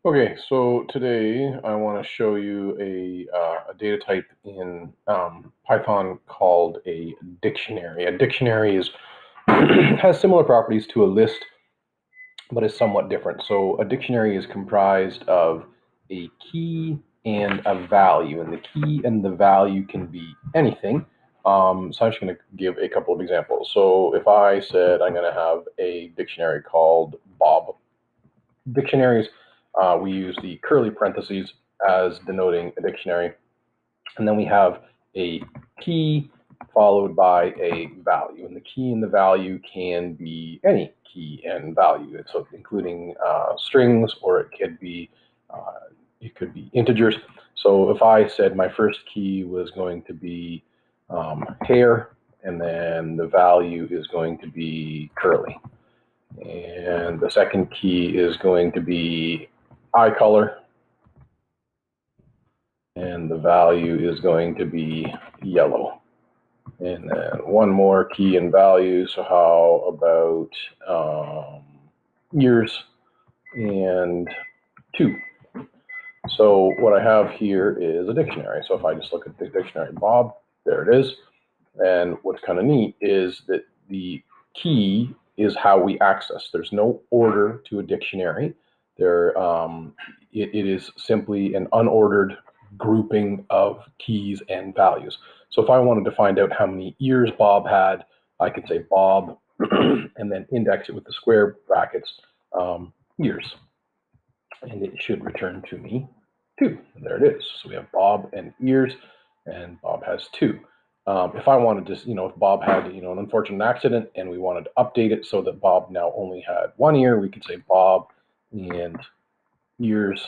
Okay, so today I want to show you a data type in Python called a dictionary. A dictionary has similar properties to a list, but is somewhat different. So a dictionary is comprised of a key and a value, and the key and the value can be anything. So I'm just going to give a couple of examples. So if I said I'm going to have a dictionary called Bob. Dictionaries, we use the curly parentheses as denoting a dictionary. And then we have a key followed by a value. And the key and the value can be any key and value, so including strings, or it could be integers. So if I said my first key was going to be hair, and then the value is going to be curly. And the second key is going to be eye color. And the value is going to be yellow. And then one more key and value. So how about years and 2? So what I have here is a dictionary. So if I just look at the dictionary Bob, there it is. And what's kind of neat is that the key is how we access. There's no order to a dictionary. It is simply an unordered grouping of keys and values. So if I wanted to find out how many ears Bob had, I could say Bob and then index it with the square brackets, ears. And it should return to me 2. And there it is. So we have Bob and ears, and Bob has 2. If I wanted to, if Bob had, an unfortunate accident and we wanted to update it so that Bob now only had 1 ear, we could say Bob and ears,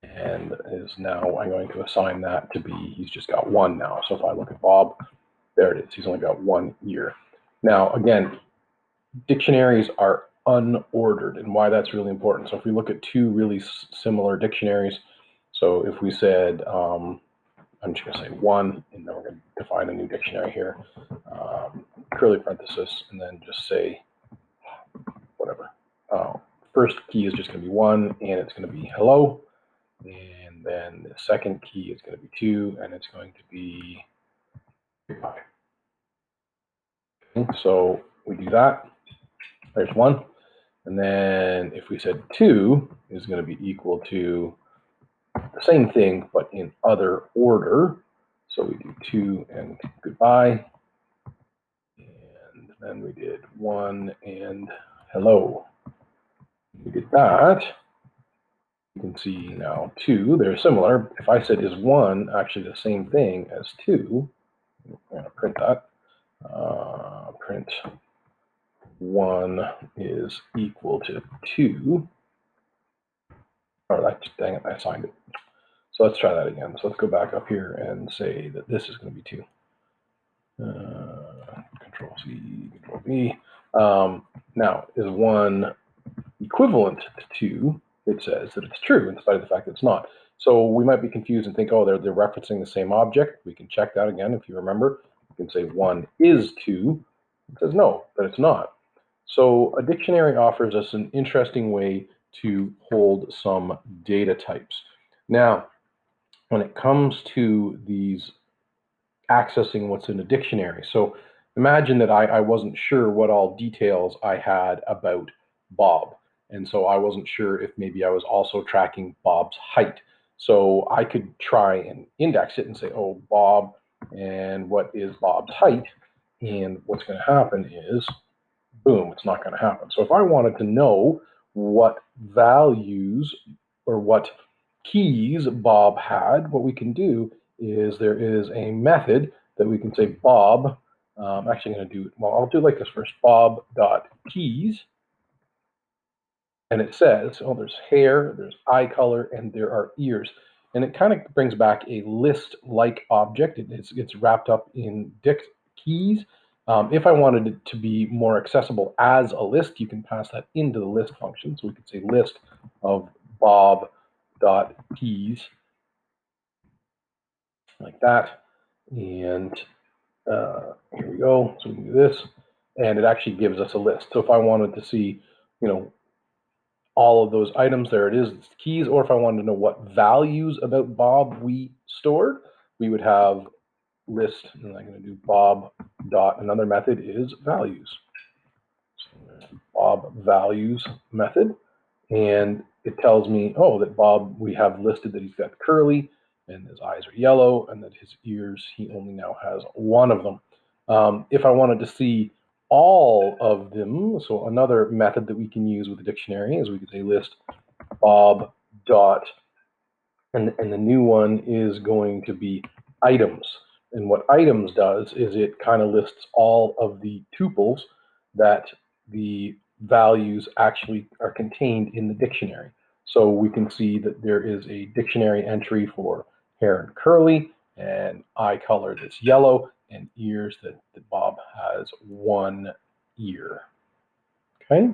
and is now I'm going to assign that to be, he's just got 1 now. So if I look at Bob, there it is. He's only got 1 ear. Now, again, dictionaries are unordered, and why that's really important. So if we look at 2 really similar dictionaries, so if we said, I'm just going to say 1, and then we're going to define a new dictionary here, curly parenthesis, and then just say whatever. First key is just going to be 1, and it's going to be hello. And then the second key is going to be 2, and it's going to be goodbye. Okay, so we do that. There's 1. And then if we said 2 is going to be equal to the same thing, but in other order. So we do 2 and goodbye. And then we did 1 and hello. We did that. You can see now 2, they're similar. If I said is 1 actually the same thing as 2, I'm going to print that. Print 1 is equal to 2. Oh, dang it, I signed it. So let's try that again. So let's go back up here and say that this is going to be 2. Control C, Control V. Now, is 1 equivalent to 2? It says that it's true, in spite of the fact that it's not. So we might be confused and think, oh, they're referencing the same object. We can check that again if you remember. You can say 1 is 2. It says no, that it's not. So a dictionary offers us an interesting way to hold some data types. Now, when it comes to these accessing what's in a dictionary. So imagine that I wasn't sure what all details I had about Bob. And so I wasn't sure if maybe I was also tracking Bob's height. So I could try and index it and say, oh, Bob, and what is Bob's height? And what's going to happen is, boom, it's not going to happen. So if I wanted to know what values or what keys Bob had, what we can do is there is a method that we can say Bob. Actually, I'm going to do it. Well, I'll do it like this first. Bob.keys. And it says, oh, there's hair, there's eye color, and there are ears. And it kind of brings back a list-like object. It's wrapped up in dict keys. If I wanted it to be more accessible as a list, you can pass that into the list function. So we could say list of Bob.keys like that. And here we go. So we can do this. And it actually gives us a list. So if I wanted to see, all of those items. There it is, it's the keys. Or if I wanted to know what values about Bob we stored, we would have list, and I'm going to do Bob dot, another method is values. So Bob values method, and it tells me, oh, that Bob, we have listed that he's got curly and his eyes are yellow and that his ears, he only now has one of them. If I wanted to see all of them, so another method that we can use with the dictionary is we could say list Bob dot, and the new one is going to be items. And what items does is it kind of lists all of the tuples that the values actually are contained in the dictionary. So we can see that there is a dictionary entry for hair and curly, and eye color that's yellow, and ears that Bob has one ear. Okay.